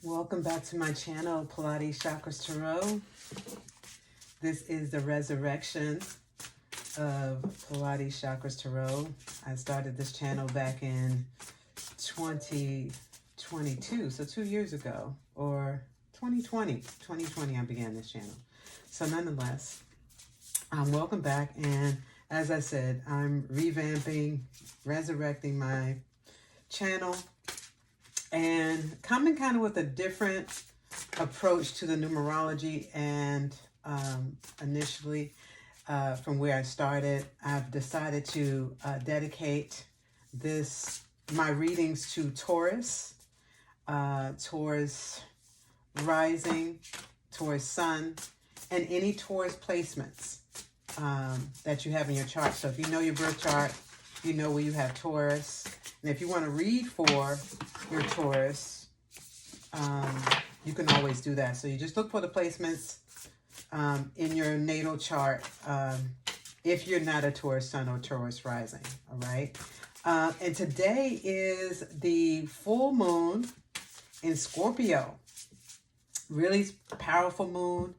Welcome back to my channel, Pilates Chakras Tarot. This is the resurrection of Pilates Chakras Tarot. I started this channel back in 2022, so 2 years ago, or 2020. 2020 I began this channel. So nonetheless, welcome back, and as I said, I'm revamping, resurrecting my channel, and coming kind of with a different approach to the numerology. And initially, from where I started, I've decided to dedicate my readings to Taurus, Taurus rising, Taurus sun, and any Taurus placements that you have in your chart. So if you know your birth chart, you know where you have Taurus. And if you want to read for your Taurus, you can always do that. So you just look for the placements in your natal chart if you're not a Taurus sun or Taurus rising, all right? And today is the full moon in Scorpio. Really powerful moon.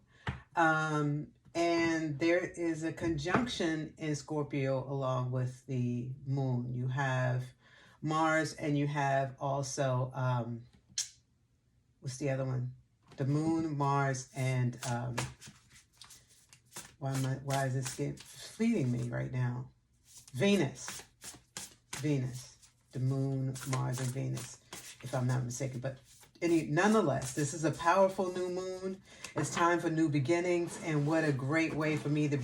And there is a conjunction in Scorpio along with the moon. You have Mars, and you have also, what's the other one? The moon, Mars, and why is this fleeting me right now? Venus. The moon, Mars, and Venus, if I'm not mistaken. But nonetheless, this is a powerful new moon. It's time for new beginnings, and what a great way for me to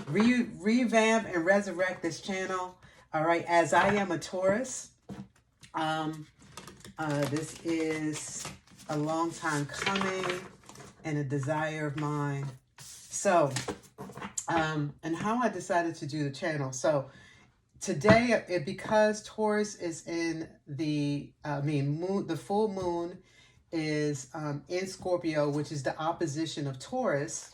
revamp and resurrect this channel. All right, as I am a Taurus, this is a long time coming and a desire of mine. So, and how I decided to do the channel. So today, because Taurus is in the moon, the full moon is in Scorpio, which is the opposition of Taurus.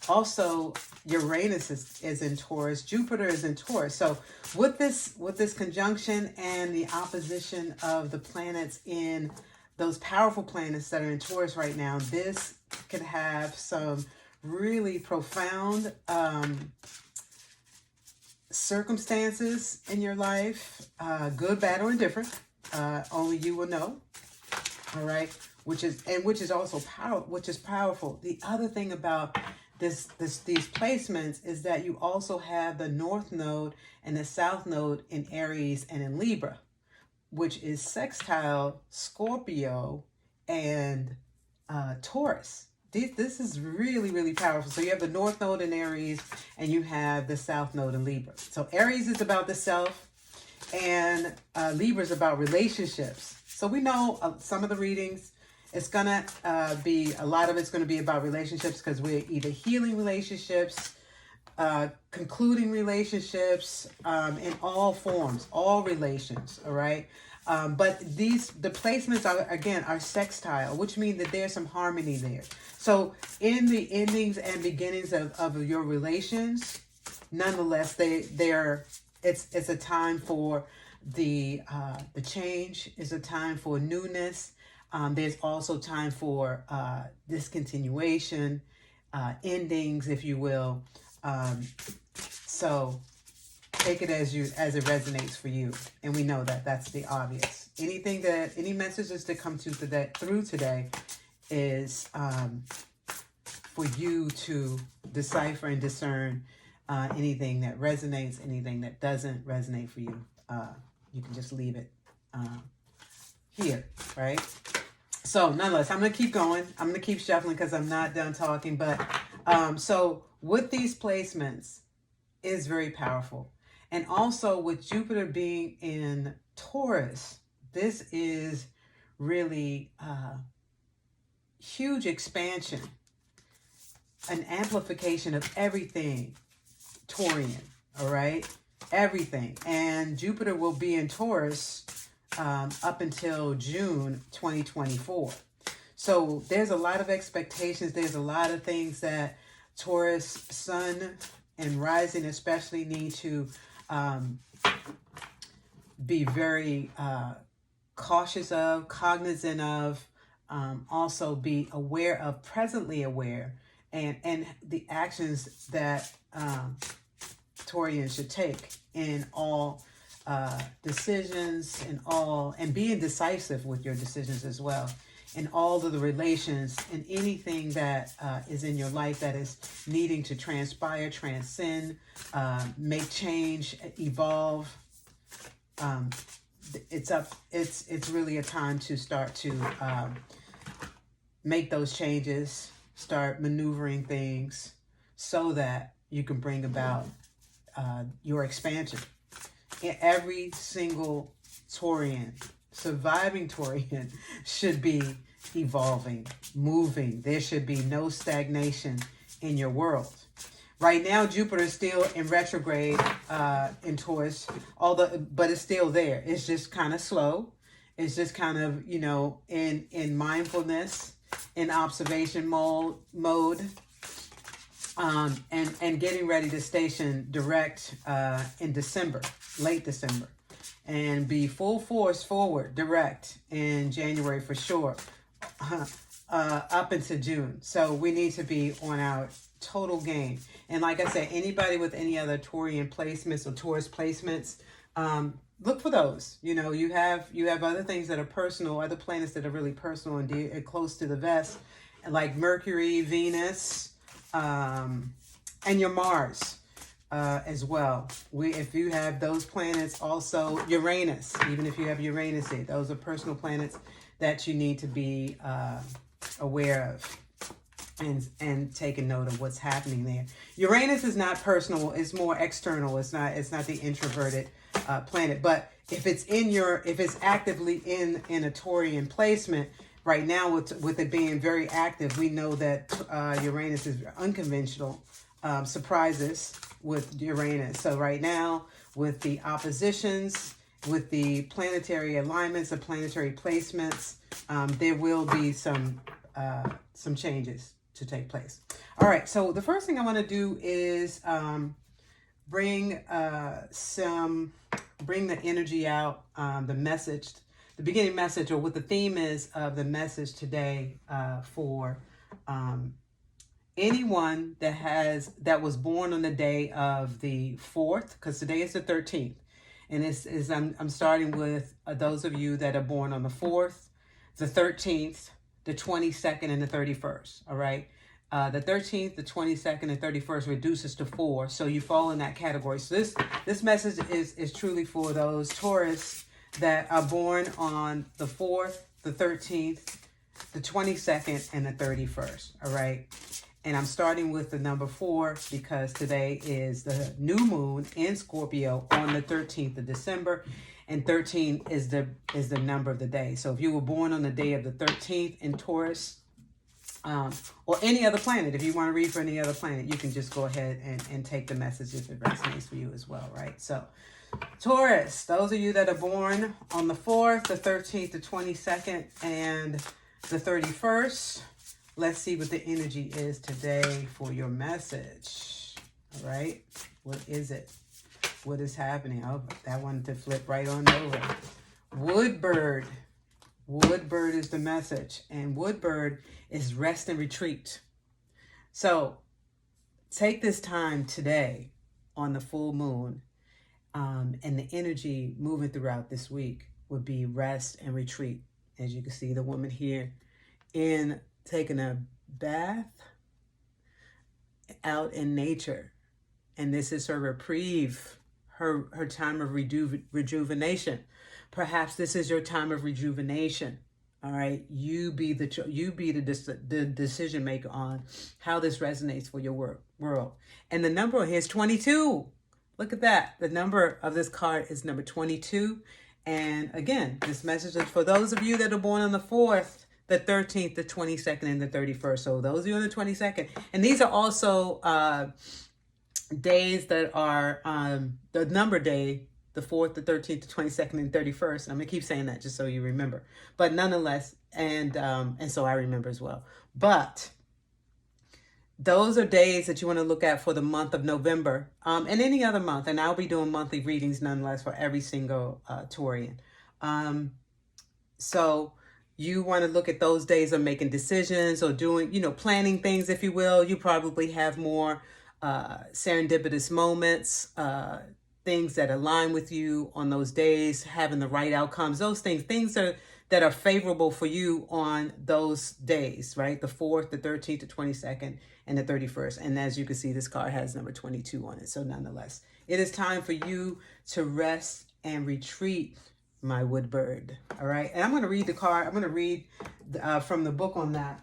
Also, Uranus is in Taurus. Jupiter is in Taurus. So with this conjunction and the opposition of the planets in those powerful planets that are in Taurus right now, this could have some really profound circumstances in your life, good, bad, or indifferent. Only you will know. All right, which is also powerful. The other thing about these placements is that you also have the North Node and the South Node in Aries and in Libra, which is sextile Scorpio and Taurus. This is really, really powerful. So you have the North Node in Aries, and you have the South Node in Libra. So Aries is about the self, and Libra is about relationships. So we know some of the readings, it's going to be, a lot of it's going to be about relationships, because we're either healing relationships, concluding relationships, in all forms, all relations, all right? But the placements are sextile, which means that there's some harmony there. So in the endings and beginnings of your relations, nonetheless, it's a time for the change, is a time for newness. There's also time for discontinuation, endings, if you will. So take it as it resonates for you, and we know that that's the obvious. Any messages that come through today is for you to decipher and discern anything that resonates, anything that doesn't resonate for you. You can just leave it here, right? So nonetheless, I'm going to keep going. I'm going to keep shuffling because I'm not done talking. But so with these placements is very powerful. And also with Jupiter being in Taurus, this is really huge expansion, an amplification of everything Taurian, all right? Everything. And Jupiter will be in Taurus up until June 2024. So there's a lot of expectations. There's a lot of things that Taurus sun and rising especially need to be very cautious of, cognizant of, also be aware of, presently aware, and the actions that Taurians should take in all decisions, and being decisive with your decisions as well, in all of the relations, and anything that is in your life that is needing to transpire, transcend, make change, evolve. It's really a time to start to make those changes, start maneuvering things so that you can bring about your expansion. Every single Taurian, surviving Taurian, should be evolving, moving. There should be no stagnation in your world. Right now, Jupiter is still in retrograde in Taurus, but it's still there. It's just kind of slow. It's just kind of, in mindfulness, in observation mode, and getting ready to station direct in December, late December, and be full force forward direct in January for sure, up into June. So we need to be on our total game. And like I said, anybody with any other Taurian placements or Taurus placements, look for those. You have other things that are personal, other planets that are really personal and close to the vest, like Mercury, Venus, and your Mars as well. If you have those planets, also Uranus, even if you have Uranus here, those are personal planets that you need to be aware of and take a note of what's happening there. Uranus is not personal; it's more external. It's not the introverted planet. But if it's actively in a Taurian placement right now, with it being very active, we know that Uranus is unconventional. Surprises with Uranus. So right now, with the oppositions, with the planetary alignments, the planetary placements, there will be some changes to take place. All right, so the first thing I want to do is bring the energy out, the beginning message, or what the theme is of the message today for anyone that was born on the day of the 4th, because today is the 13th, and I'm starting with those of you that are born on the 4th, the 13th, the 22nd, and the 31st. All right. The 13th, the 22nd, and 31st reduces to 4. So you fall in that category. So this message is truly for those Taurus that are born on the 4th, the 13th, the 22nd, and the 31st. All right. And I'm starting with the number 4 because today is the new moon in Scorpio on the 13th of December. And 13 is the number of the day. So if you were born on the day of the 13th in Taurus, or any other planet, if you want to read for any other planet, you can just go ahead and take the message if it resonates for you as well, right? So Taurus, those of you that are born on the 4th, the 13th, the 22nd, and the 31st, let's see what the energy is today for your message. All right. What is it? What is happening? Oh, that wanted to flip right on over. Woodbird. Woodbird is the message. And Woodbird is rest and retreat. So take this time today on the full moon, and the energy moving throughout this week would be rest and retreat. As you can see, the woman here in taking a bath out in nature. And this is her reprieve, her time of rejuvenation. Perhaps this is your time of rejuvenation. All right, you be the decision maker on how this resonates for your world. And the number here is 22. Look at that. The number of this card is number 22. And again, this message is for those of you that are born on the 4th, the 13th, the 22nd, and the 31st. So those of you on the 22nd. And these are also days that are the number day, the 4th, the 13th, the 22nd, and 31st. I'm going to keep saying that just so you remember. But nonetheless, and so I remember as well. But those are days that you want to look at for the month of November, and any other month. And I'll be doing monthly readings nonetheless for every single Taurian. So you want to look at those days of making decisions or doing, planning things, if you will. You probably have more serendipitous moments, things that align with you on those days, having the right outcomes, those things that are favorable for you on those days, right? The 4th, the 13th, the 22nd, and the 31st. And as you can see, this card has number 22 on it. So nonetheless, it is time for you to rest and retreat, my wood bird. All right. And I'm going to read the card. I'm going to read from the book on that.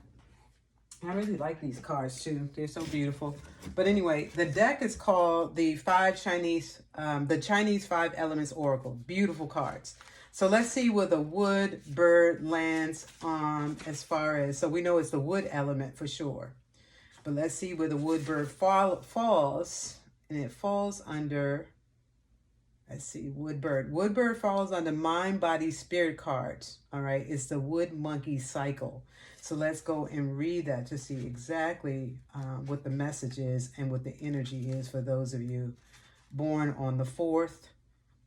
I really like these cards too. They're so beautiful. But anyway, the deck is called the Chinese 5 Elements Oracle. Beautiful cards. So let's see where the wood bird lands as far as, so we know it's the wood element for sure. But let's see where the wood bird falls. And it falls under, let's see, wood bird. Wood bird falls under mind, body, spirit cards. All right. It's the wood monkey cycle. So let's go and read that to see exactly what the message is and what the energy is for those of you born on the 4th,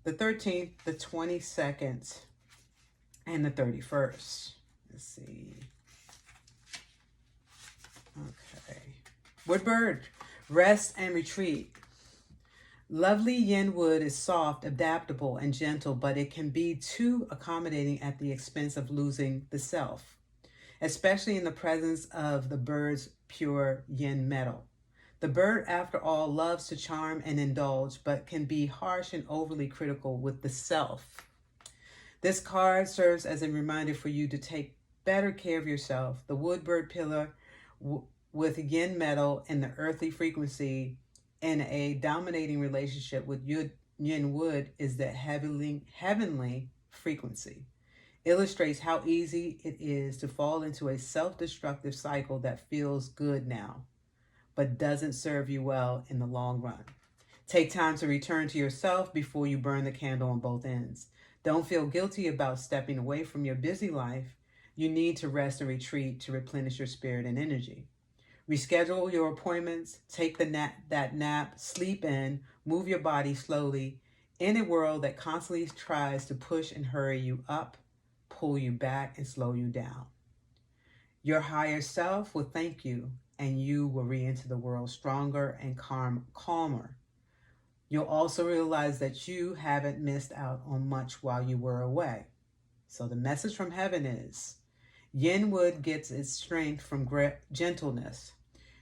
the 13th, the 22nd, and the 31st. Let's see. Okay. Woodbird, rest and retreat. Lovely yin wood is soft, adaptable, and gentle, but it can be too accommodating at the expense of losing the self, especially in the presence of the bird's pure yin metal. The bird, after all, loves to charm and indulge, but can be harsh and overly critical with the self. This card serves as a reminder for you to take better care of yourself. The wood bird pillar with yin metal and the earthly frequency in a dominating relationship with yin wood is the heavenly frequency. Illustrates how easy it is to fall into a self-destructive cycle that feels good now, but doesn't serve you well in the long run. Take time to return to yourself before you burn the candle on both ends. Don't feel guilty about stepping away from your busy life. You need to rest and retreat to replenish your spirit and energy. Reschedule your appointments, take that nap, sleep in, move your body slowly in a world that constantly tries to push and hurry you up, pull you back, and slow you down. Your higher self will thank you, and you will re-enter the world stronger and calmer. You'll also realize that you haven't missed out on much while you were away. So the message from heaven is, yin wood gets its strength from gentleness.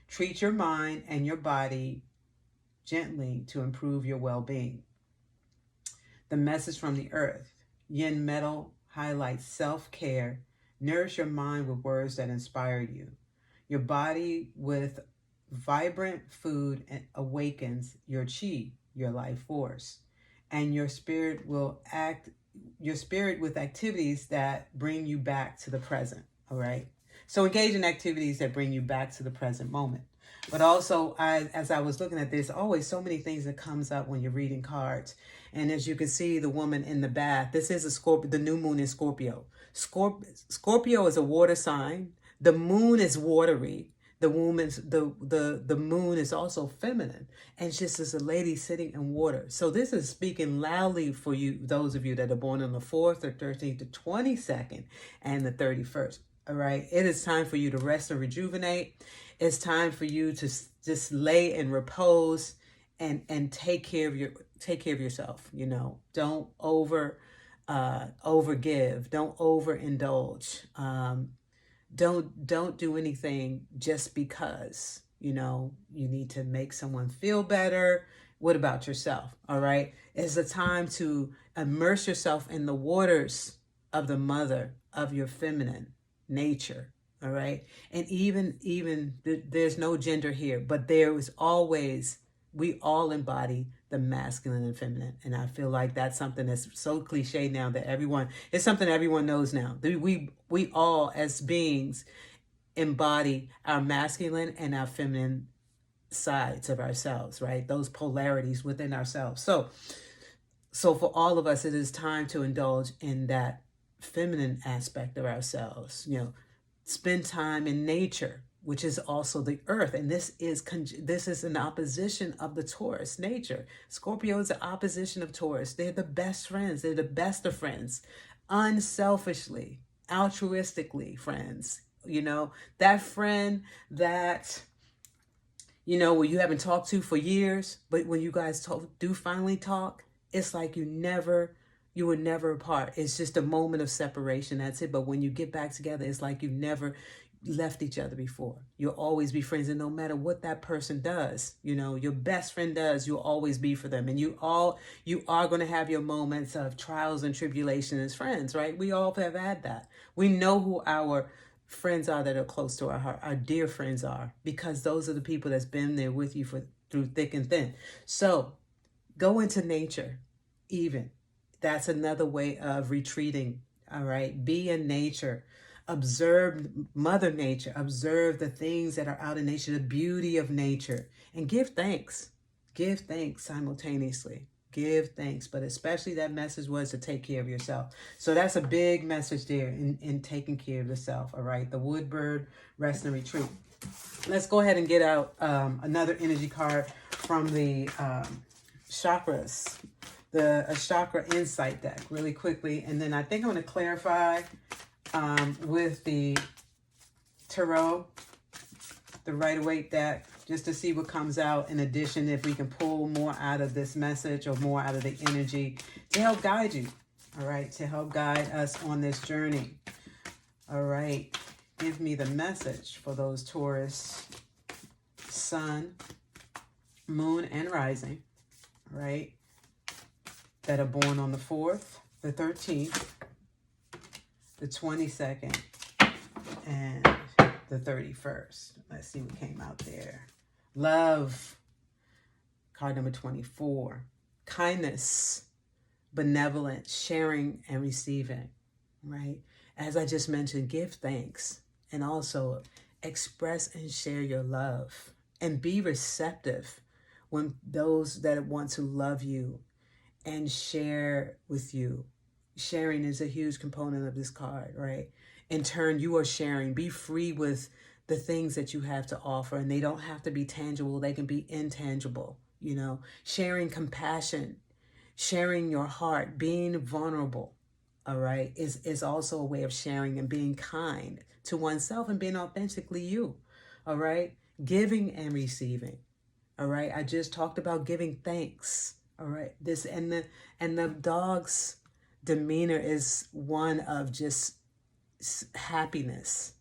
Treat your mind and your body gently to improve your well-being. The message from the earth, yin metal highlights self-care. Nourish your mind with words that inspire you. Your body with vibrant food awakens your chi, your life force, and your spirit with activities that bring you back to the present. All right. So engage in activities that bring you back to the present moment. But also, as I was looking at this, always so many things that comes up when you're reading cards. And as you can see, the woman in the bath, this is a Scorpio, the new moon in Scorpio. Scorpio is a water sign. The moon is watery. The moon is also feminine. And just as a lady sitting in water. So this is speaking loudly for you, those of you that are born on the 4th, the 13th, the 22nd, and the 31st. All right. It is time for you to rest and rejuvenate. It's time for you to just lay and repose and take care of yourself. Don't overgive. Don't overindulge. Don't do anything just because, you need to make someone feel better. What about yourself? All right. It's a time to immerse yourself in the waters of the mother of your feminine nature. All right. And even there's no gender here, but there is always, we all embody the masculine and feminine. And I feel like that's something that's so cliche now that it's something everyone knows now. We all as beings embody our masculine and our feminine sides of ourselves, right? Those polarities within ourselves. So for all of us, it is time to indulge in that feminine aspect of ourselves, spend time in nature, which is also the earth. And this is an opposition of the Taurus nature. Scorpio is an opposition of Taurus. They're the best friends. They're the best of friends. unselfishly, altruistically, friends. You know, that friend that, you know, where you haven't talked to for years, but when you guys do finally talk, it's like you were never apart. It's just a moment of separation. That's it. But when you get back together, it's like you never left each other before. You'll always be friends. And no matter what that person does, you know, your best friend does, you'll always be for them. And you are going to have your moments of trials and tribulation as friends, right? We all have had that. We know who our friends are that are close to our heart, our dear friends are, because those are the people that's been there with you through thick and thin. So go into nature, even. That's another way of retreating. All right. Be in nature. Observe Mother Nature. Observe the things that are out in nature, the beauty of nature, and give thanks. Give thanks simultaneously. Give thanks. But especially that message was to take care of yourself. So that's a big message there in taking care of yourself. All right. The Woodbird Rest and Retreat. Let's go ahead and get out another energy card from the Chakras. The Chakra Insight deck really quickly. And then I think I'm going to clarify with the Tarot, the Rider-Waite deck, just to see what comes out. In addition, if we can pull more out of this message or more out of the energy to help guide you. All right. To help guide us on this journey. All right. Give me the message for those Taurus, Sun, Moon, and Rising. All right. That are born on the 4th, the 13th, the 22nd, and the 31st. Let's see what came out there. Love, card number 24. Kindness, benevolence, sharing and receiving, right? As I just mentioned, give thanks and also express and share your love and be receptive when those that want to love you and share with you. Sharing is a huge component of this card, right? In turn, you are sharing. Be free with the things that you have to offer, and they don't have to be tangible. They can be intangible, you know. Sharing compassion, sharing your heart, being vulnerable, all right, is also a way of sharing and being kind to oneself and being authentically you, all right? Giving and receiving, all right? I just talked about giving thanks. All right, this and the dog's demeanor is one of just happiness,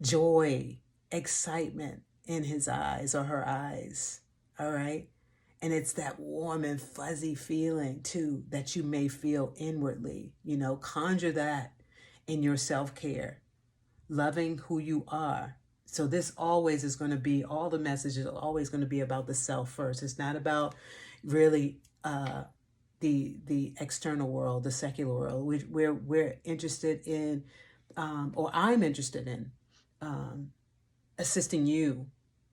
joy, excitement in his eyes or her eyes. All right, and it's that warm and fuzzy feeling too that you may feel inwardly. You know, conjure that in your self-care, loving who you are. So this always is going to be, all the messages are always going to be about the self first. It's not about really the external world, the secular world. We're interested in, or I'm interested in, assisting you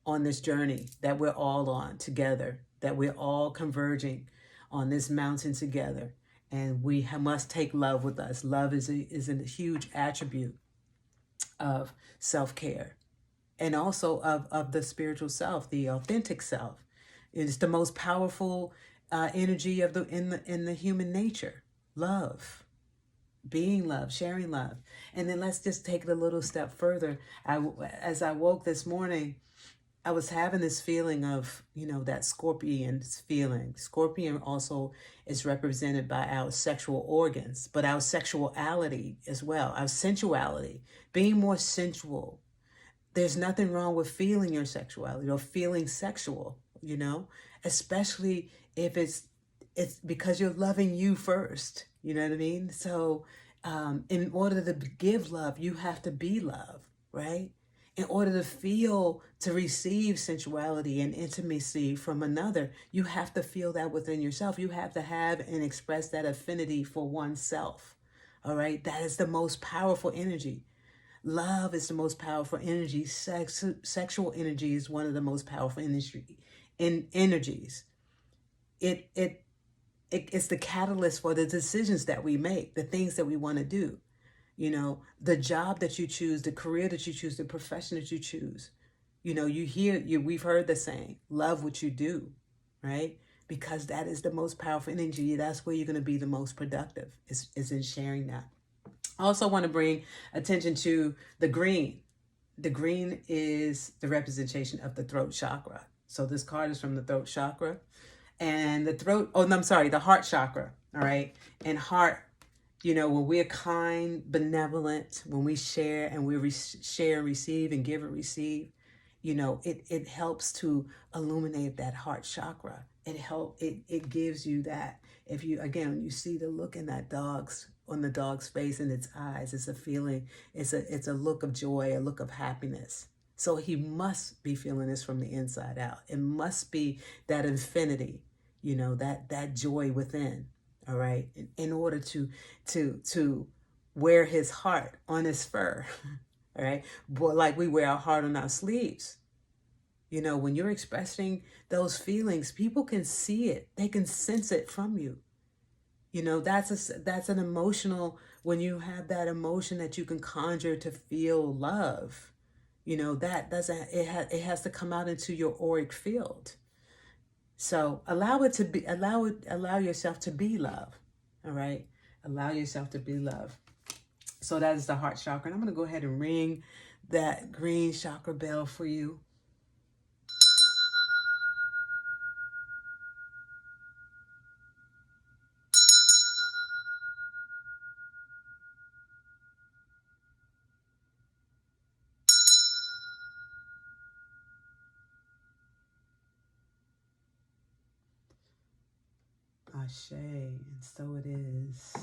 on this journey that we're all on together, that we're all converging on this mountain together, and we must take love with us. Love is a huge attribute of self-care, and also of the spiritual self, the authentic self. It's the most powerful energy of in the human nature. Love, being love, sharing love. And then let's just take it a little step further. As I woke this morning, I was having this feeling of, you know, that Scorpion feeling. Scorpion also is represented by our sexual organs, but our sexuality as well, our sensuality, being more sensual. There's nothing wrong with feeling your sexuality or feeling sexual, you know, especially if it's because you're loving you first. You know what I mean? So in order to give love, you have to be love, right? In order to feel, to receive sensuality and intimacy from another, you have to feel that within yourself. You have to have and express that affinity for oneself. All right? That is the most powerful energy. Love is the most powerful energy. Sexual energy is one of the most powerful energies. It's the catalyst for the decisions that we make, the things that we want to do. You know, the job that you choose, the career that you choose, the profession that you choose. You know, we've heard the saying, love what you do, right? because that is the most powerful energy. That's where you're going to be the most productive, is in sharing that. I also want to bring attention to the green. The green is the representation of the throat chakra. So this card is from the throat chakra. And the heart chakra, all right? And heart, when we're kind, benevolent, when we share and we share, receive, and give and receive, it helps to illuminate that heart chakra. It gives you that. If you see the look in on the dog's face and its eyes, it's a feeling, it's a look of joy, a look of happiness. So he must be feeling this from the inside out. It must be that infinity, that joy within. All right. In order to wear his heart on his fur. All right. But like we wear our heart on our sleeves. When you're expressing those feelings, people can see it. They can sense it from you. That's an emotional, when you have that emotion that you can conjure to feel love, it has to come out into your auric field. So allow yourself to be love. All right. Allow yourself to be love. So that is the heart chakra. And I'm going to go ahead and ring that green chakra bell for you. Ashe, and so it is.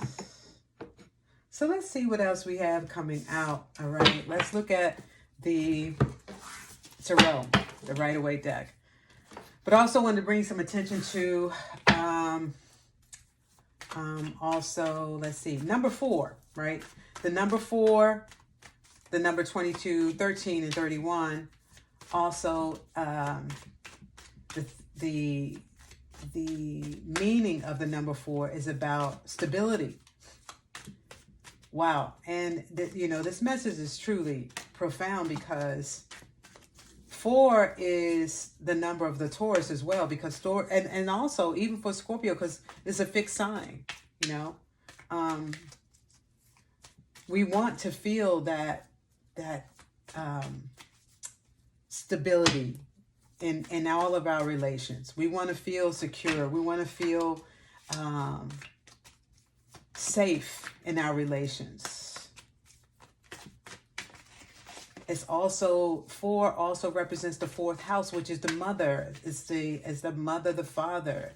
So let's see what else we have coming out. All right, let's look at the Tarot, the Rider-Waite deck. But I also wanted to bring some attention to, also, let's see, number 4, right? The number 4, the number 22, 13, and 31. Also, the meaning of the number 4 is about stability. Wow. And this message is truly profound, because 4 is the number of the Taurus as well, because and also even for Scorpio, because it's a fixed sign. We want to feel that stability in all of our relations. We want to feel secure. We want to feel safe in our relations. It's also 4 also represents the 4th house, which is the mother. It's the mother, the father.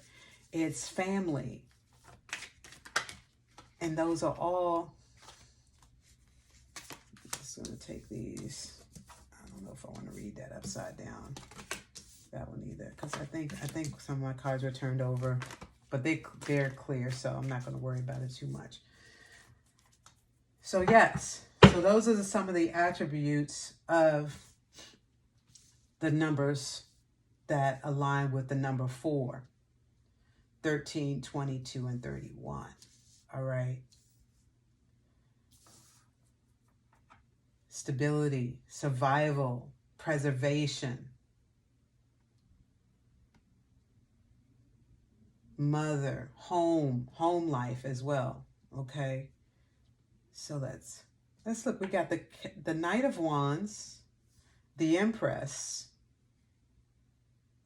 It's family. And those are all. I'm just going to take these. I don't know if I want to read that upside down. That one either, because I think some of my cards were turned over, but they're clear, so I'm not going to worry about it too much. So yes, so those are some of the attributes of the numbers that align with the number 4, 13, 22, and 31. All right. Stability, survival, preservation, mother, home life as well. Okay. So let's look. We got the Knight of Wands, the Empress,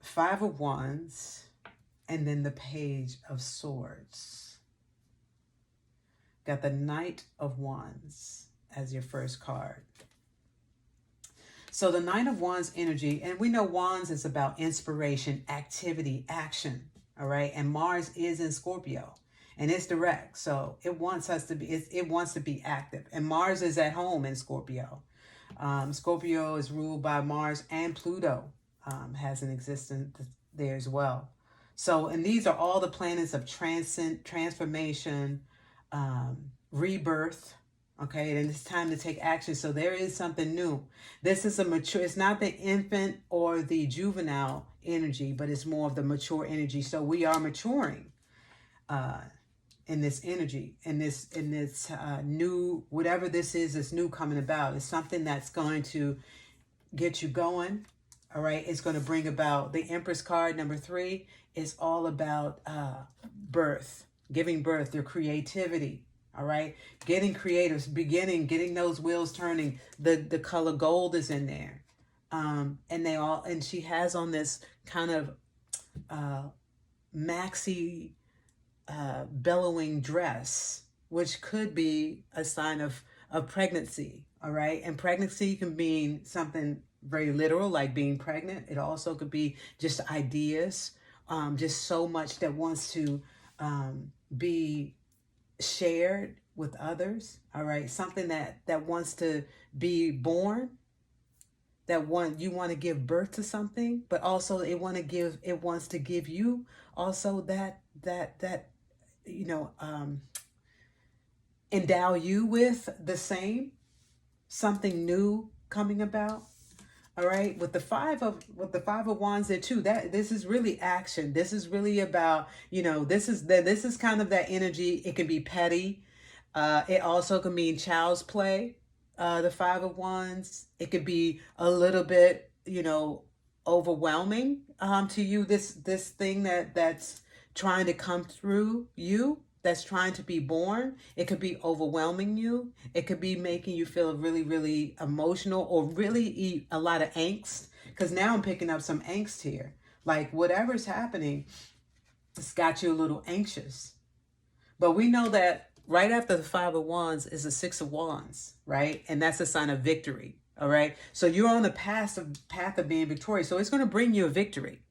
5 of Wands, and then the Page of Swords. Got the Knight of Wands as your first card. So the Knight of Wands energy, and we know Wands is about inspiration, activity, action. All right. And Mars is in Scorpio, and it's direct. So it wants us to be, it wants to be active. And Mars is at home in Scorpio. Scorpio is ruled by Mars, and Pluto has an existence there as well. So, and these are all the planets of transformation, rebirth. Okay. And it's time to take action. So there is something new. This is a mature, it's not the infant or the juvenile energy, but it's more of the mature energy. So we are maturing in this energy, in this new, whatever this is new coming about. It's something that's going to get you going. All right. It's going to bring about the Empress card, number 3, is all about birth, giving birth, your creativity. All right. Getting creative, getting those wheels turning. The color gold is in there. And she has on this kind of maxi bellowing dress, which could be a sign of pregnancy. All right. And pregnancy can mean something very literal, like being pregnant. It also could be just ideas, just so much that wants to be shared with others. All right. Something that wants to be born, you want to give birth to something, but also it wants to give you also that endow you with the same, something new coming about. All right, with the five of wands there too, that this is really action. This is really about, this is kind of that energy. It can be petty. It also can mean child's play. The 5 of wands, it could be a little bit, overwhelming to you. This thing that's trying to come through you, that's trying to be born. It could be overwhelming you. It could be making you feel really, really emotional, or really a lot of angst. Because now I'm picking up some angst here. Like whatever's happening, it's got you a little anxious. But we know that right after the 5 of wands is the 6 of wands, right? And that's a sign of victory, all right? So you're on the path of being victorious. So it's going to bring you a victory.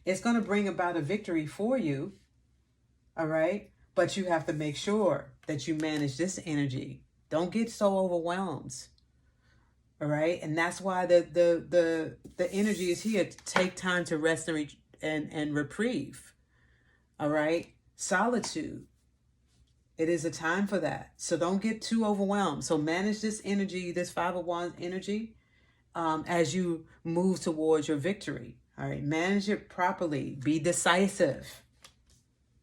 It's going to bring about a victory for you, all right? But you have to make sure that you manage this energy. Don't get so overwhelmed, all right? And that's why the energy is here to take time to rest and reprieve, all right? Solitude. It is a time for that. So don't get too overwhelmed. So manage this energy, this 5 of wands energy, as you move towards your victory. All right. Manage it properly. Be decisive.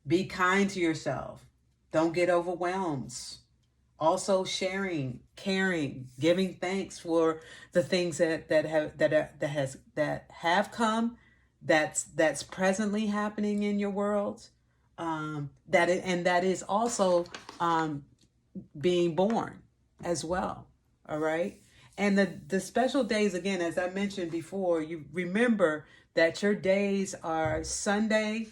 Be kind to yourself. Don't get overwhelmed. Also sharing, caring, giving thanks for the things that have come, that's presently happening in your world. That is also being born as well. All right. And the special days, again, as I mentioned before, you remember that your days are Saturday,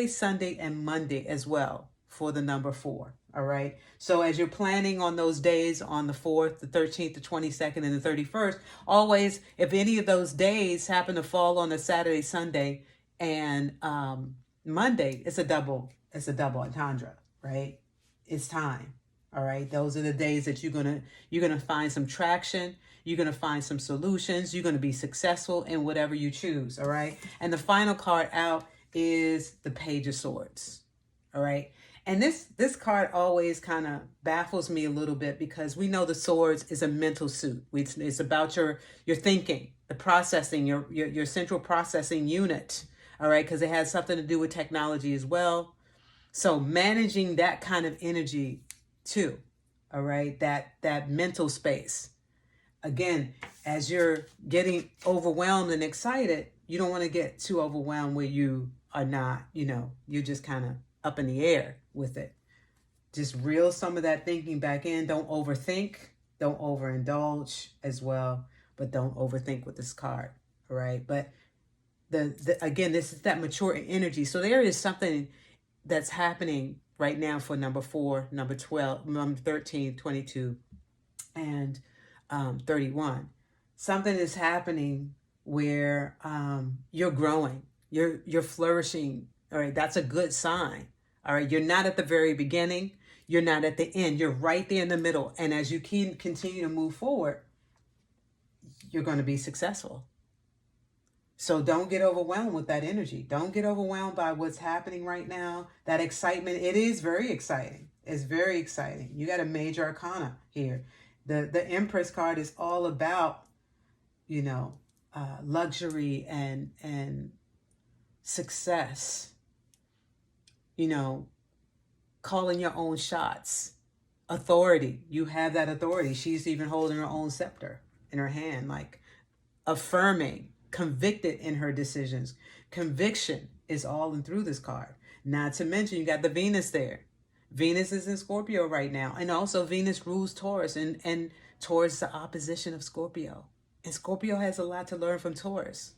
Sunday, and Monday as well for the number 4. All right. So as you're planning on those days, on the 4th, the 13th, the 22nd, and the 31st, always, if any of those days happen to fall on a Saturday, Sunday, and Monday, it's a double entendre, right? It's time. All right. Those are the days that you're gonna find some traction. You're gonna find some solutions. You're gonna be successful in whatever you choose. All right. And the final card out is the Page of Swords. All right. And this card always kind of baffles me a little bit, because we know the swords is a mental suit. It's about your thinking, the processing, your central processing unit. All right. Because it has something to do with technology as well. So managing that kind of energy too. All right. That mental space. Again, as you're getting overwhelmed and excited, you don't want to get too overwhelmed where you are not, you're just kind of up in the air with it. Just reel some of that thinking back in. Don't overthink. Don't overindulge as well. But don't overthink with this card. All right. But again, this is that mature energy. So there is something that's happening right now for number 4, number 12, number 13, 22, and 31. Something is happening where you're growing, you're flourishing. All right, that's a good sign. All right, you're not at the very beginning, you're not at the end, you're right there in the middle. And as you can continue to move forward, you're going to be successful. So don't get overwhelmed with that energy. Don't get overwhelmed by what's happening right now. That excitement, it is very exciting. It's very exciting. You got a major arcana here. The Empress card is all about, luxury and success. Calling your own shots. Authority. You have that authority. She's even holding her own scepter in her hand, like affirming. convicted in her decisions. Conviction is all and through this card. Not to mention, you got the Venus there. Venus is in Scorpio right now. And also Venus rules Taurus, and Taurus is the opposition of Scorpio. And Scorpio has a lot to learn from Taurus.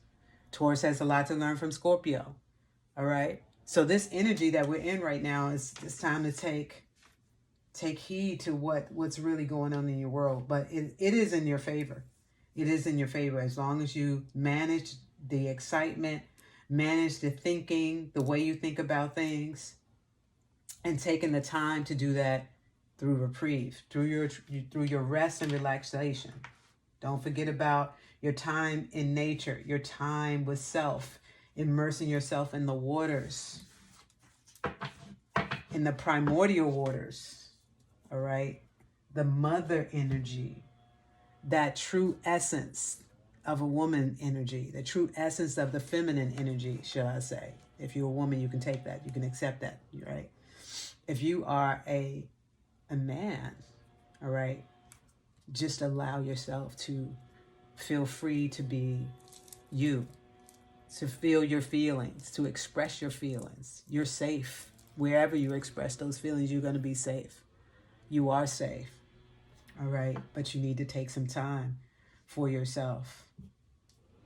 Taurus has a lot to learn from Scorpio. All right. So this energy that we're in right now it's time to take heed to what's really going on in your world. But it is in your favor. It is in your favor as long as you manage the excitement, manage the thinking, the way you think about things, and taking the time to do that through reprieve, through your rest and relaxation. Don't forget about your time in nature, your time with self, immersing yourself in the waters, in the primordial waters, all right? The mother energy, that true essence of a woman energy, the true essence of the feminine energy, shall I say. If you're a woman, you can take that, you can accept that, right? If you are a man, all right, just allow yourself to feel free to be you, to feel your feelings, to express your feelings. You're safe. Wherever you express those feelings, you're going to be safe. You are safe, all right? But you need to take some time for yourself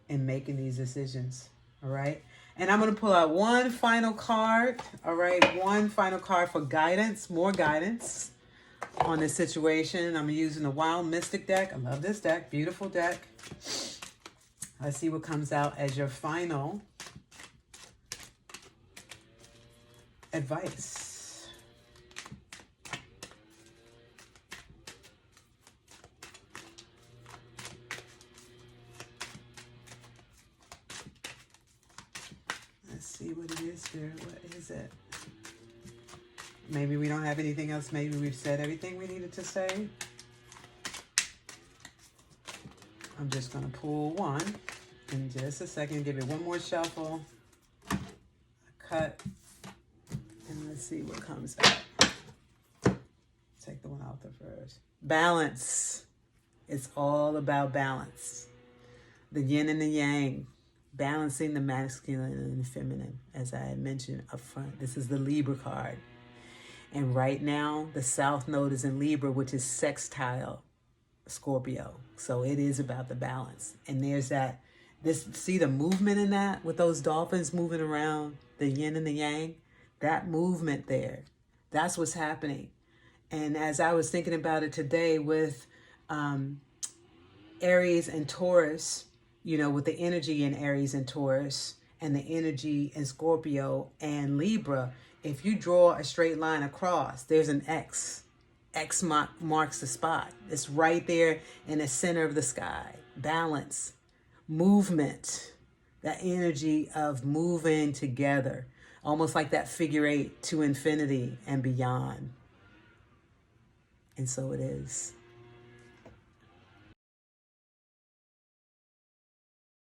in making these decisions, all right? And I'm going to pull out one final card, all right? One final card for guidance, more guidance on this situation. I'm using the Wild Mystic deck. I love this deck. Beautiful deck. Let's see what comes out as your final advice. Let's see what it is here. What is it? Maybe we don't have anything else. Maybe we've said everything we needed to say. I'm just going to pull one in just a second. Give it one more shuffle. A cut. And let's see what comes out. Take the one out the first. Balance. It's all about balance. The yin and the yang. Balancing the masculine and the feminine. As I had mentioned up front. This is the Libra card. And right now, the South Node is in Libra, which is sextile Scorpio. So it is about the balance. And there's that, see the movement in that with those dolphins moving around, the yin and the yang, that movement there, that's what's happening. And as I was thinking about it today with Aries and Taurus, you know, with the energy in Aries and Taurus and the energy in Scorpio and Libra, if you draw a straight line across, there's an X. X marks the spot. It's right there in the center of the sky. Balance, movement, that energy of moving together, almost like that figure eight to infinity and beyond. And so it is.